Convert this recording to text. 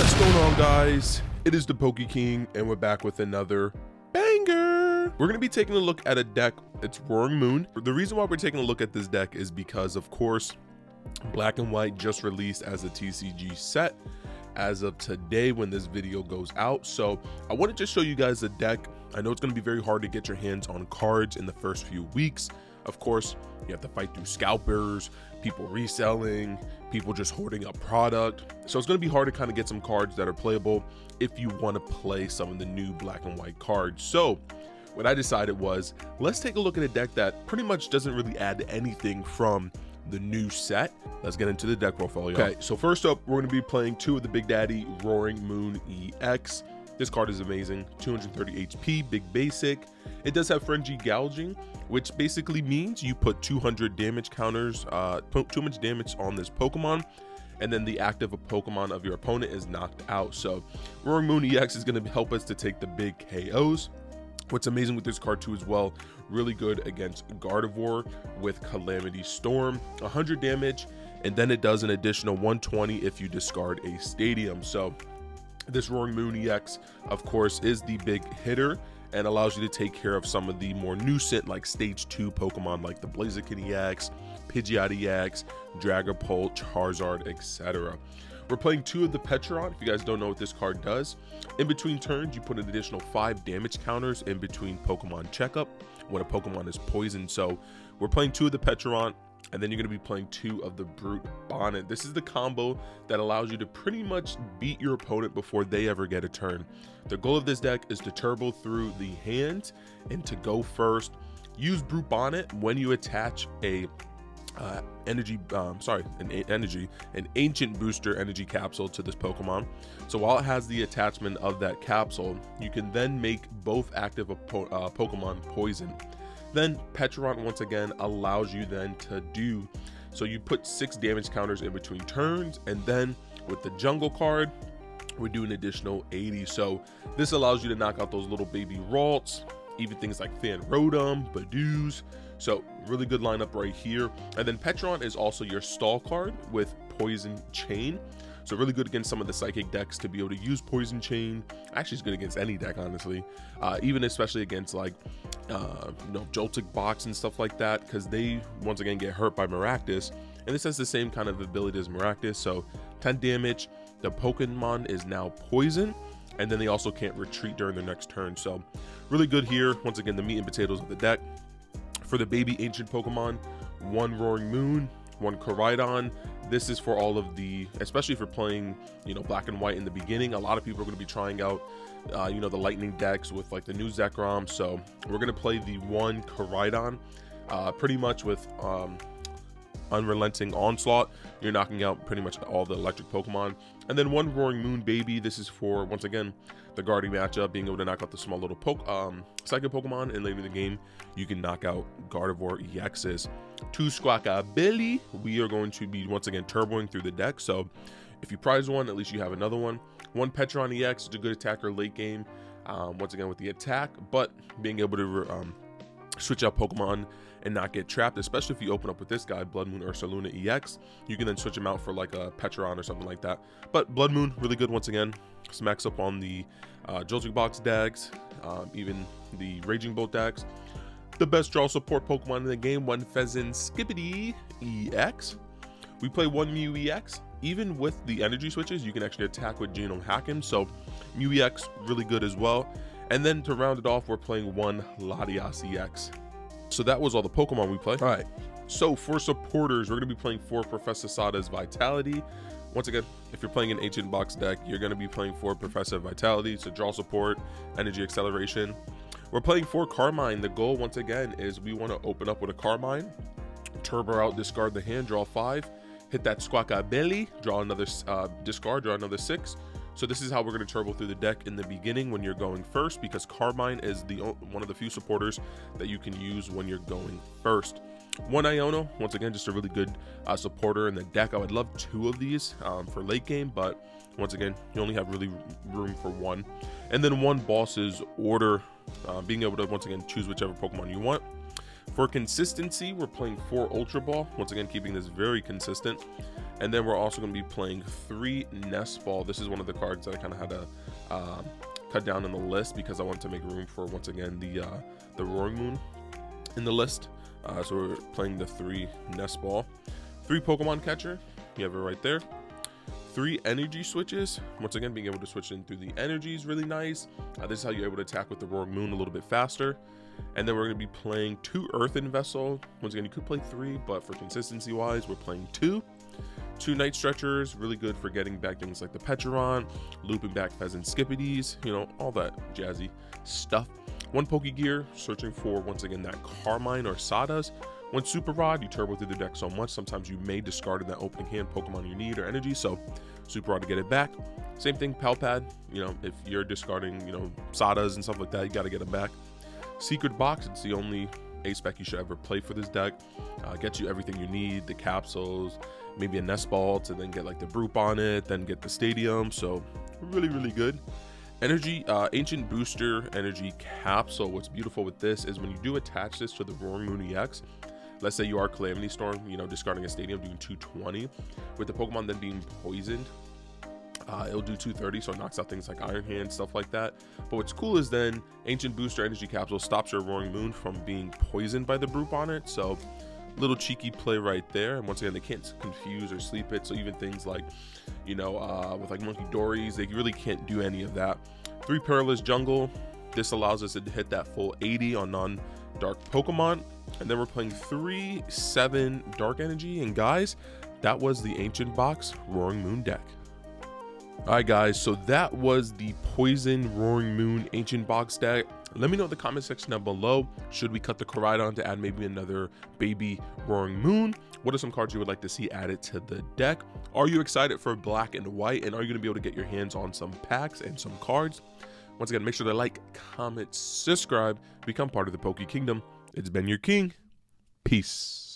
What's going on, guys? It is the Poke King, and we're back with another banger. We're going to be taking a look at a deck. It's Roaring Moon. The reason why we're taking a look at this deck is because, of course, Black and White just released as a TCG set as of today when this video goes out. So I wanted to show you guys the deck. I know it's going to be very hard to get your hands on cards in the first few weeks. Of course, you have to fight through scalpers, people reselling, people just hoarding up product. So it's going to be hard to kind of get some cards that are playable if you want to play some of the new Black and White cards. So what I decided was, let's take a look at a deck that pretty much doesn't really add anything from the new set. Let's get into the deck profile, y'all. Okay, so first up, we're going to be playing two of the Big Daddy Roaring Moon EX. This card is amazing. 230 HP, big basic. It does have frenzy gouging, which basically means you put 200 damage counters, too much damage on this Pokemon, and then the active Pokemon of your opponent is knocked out. So Roaring Moon EX is going to help us to take the big KOs. What's amazing with this card too as well, really good against Gardevoir with Calamity Storm, 100 damage, and then it does an additional 120 if you discard a stadium. So this Roaring Moon EX, of course, is the big hitter and allows you to take care of some of the more nuisance like stage 2 Pokemon like the Blaziken EX, Pidgeot EX, Dragapult, Charizard, etc. We're playing two of the Petron. If you guys don't know what this card does, in between turns, you put an additional 5 damage counters in between Pokemon checkup when a Pokemon is poisoned. So we're playing two of the Petron, and then you're going to be playing two of the Brute Bonnet. This is the combo that allows you to pretty much beat your opponent before they ever get a turn. The goal of this deck is to turbo through the hand and to go first. Use Brute Bonnet when you attach a an ancient booster energy capsule to this Pokemon. So while it has the attachment of that capsule, you can then make both active Pokemon poison. Then Petron once again allows you then to do, so you put 6 damage counters in between turns, and then with the jungle card, we do an additional 80. So this allows you to knock out those little baby Ralts, even things like Rotom, Badoos. So really good lineup right here. And then Petron is also your stall card with Poison Chain. So really good against some of the psychic decks to be able to use Poison Chain. Actually, it's good against any deck, honestly. Even especially against like, Joltik Box and stuff like that, because they once again get hurt by Maractus. And this has the same kind of ability as Maractus. So 10 damage. The Pokemon is now poison, and then they also can't retreat during their next turn. So really good here. Once again, the meat and potatoes of the deck. For the baby ancient Pokemon, 1 Roaring Moon, 1 Koraidon. This is for all of the, especially for playing, Black and White in the beginning. A lot of people are going to be trying out, the lightning decks with like the new Zekrom. So we're going to play the 1 Koraidon, pretty much with Unrelenting Onslaught. You're knocking out pretty much all the electric Pokemon. And then 1 Roaring Moon Baby. This is for, once again, the guarding matchup, being able to knock out the small little psychic Pokemon, and later in the game you can knock out Gardevoir EXs. 2 Squawkabilly. We are going to be once again turboing through the deck, so if you prize one, at least you have another one. 1 Petron EX is a good attacker late game, once again with the attack, but being able to switch out Pokemon and not get trapped, especially if you open up with this guy, Blood Moon Ursaluna EX. You can then switch him out for like a Petron or something like that. But Blood Moon, really good once again. Smacks up on the Joltik Box decks, even the Raging Bolt decks. The best draw support Pokemon in the game, 1 Pheasant Skippity EX. We play 1 Mew EX. Even with the energy switches, you can actually attack with Genome Hacking. So Mew EX, really good as well. And then to round it off, we're playing 1 Latias EX. So that was all the Pokemon we play. All right, so for supporters, we're going to be playing 4 Professor Sada's Vitality. Once again, if you're playing an Ancient Box deck, you're going to be playing 4 Professor Vitality. So draw support, energy acceleration. We're playing 4 Carmine. The goal, once again, is we want to open up with a Carmine, turbo out, discard the hand, draw 5, hit that Squawkabilly, draw another discard, draw another 6. So this is how we're going to turbo through the deck in the beginning when you're going first, because Carmine is one of the few supporters that you can use when you're going first. 1 Iono, once again, just a really good supporter in the deck. I would love 2 of these for late game, but once again, you only have really room for 1. And then 1 Boss's Order, being able to once again choose whichever Pokemon you want. For consistency, we're playing 4 Ultra Ball, once again keeping this very consistent. And then we're also going to be playing 3 Nest Ball. This is one of the cards that I kind of had to cut down in the list because I wanted to make room for, once again, the Roaring Moon in the list. So we're playing the 3 Nest Ball. 3 Pokemon Catcher, you have it right there. 3 energy switches, once again being able to switch in through the energy is really nice. This is how you're able to attack with the Roaring Moon a little bit faster. And then we're going to be playing 2 Earthen Vessel. Once again, you could play 3, but for consistency wise, we're playing 2. 2 Night Stretchers, really good for getting back things like the Petcheron, looping back Pheasant Skippities, you know, all that jazzy stuff. 1 Pokegear, searching for, once again, that Carmine or Sawdust. 1 Super Rod, you turbo through the deck so much, sometimes you may discard in that opening hand Pokemon you need or energy, so Super Rod to get it back. Same thing, Palpad, you know, if you're discarding, you know, Sawdust and stuff like that, you got to get them back. Secret Box, it's the only A-Spec you should ever play for this deck. Gets you everything you need, the capsules, maybe a Nest Ball to then get like the Broop on it, then get the Stadium, so really, really good. Energy, Ancient Booster Energy Capsule. What's beautiful with this is when you do attach this to the Roaring Moon EX, let's say you are Calamity Storm, you know, discarding a Stadium, doing 220, with the Pokemon then being poisoned, it'll do 230, so it knocks out things like Iron Hand, stuff like that. But what's cool is then Ancient Booster Energy Capsule stops your Roaring Moon from being poisoned by the Broop on it, so little cheeky play right there. And once again, they can't confuse or sleep it, so even things like, you know, with like Monkey Dories, they really can't do any of that. 3 Perilous Jungle, this allows us to hit that full 80 on non-dark Pokemon. And then we're playing 3/7 Dark Energy, and guys, that was the Ancient Box Roaring Moon deck. Alright guys, so that was the Poison Roaring Moon Ancient Box deck. Let me know in the comment section down below, should we cut the Koraidon to add maybe another baby Roaring Moon? What are some cards you would like to see added to the deck? Are you excited for Black and White, and are you going to be able to get your hands on some packs and some cards? Once again, make sure to like, comment, subscribe, become part of the Poke Kingdom. It's been your King. Peace.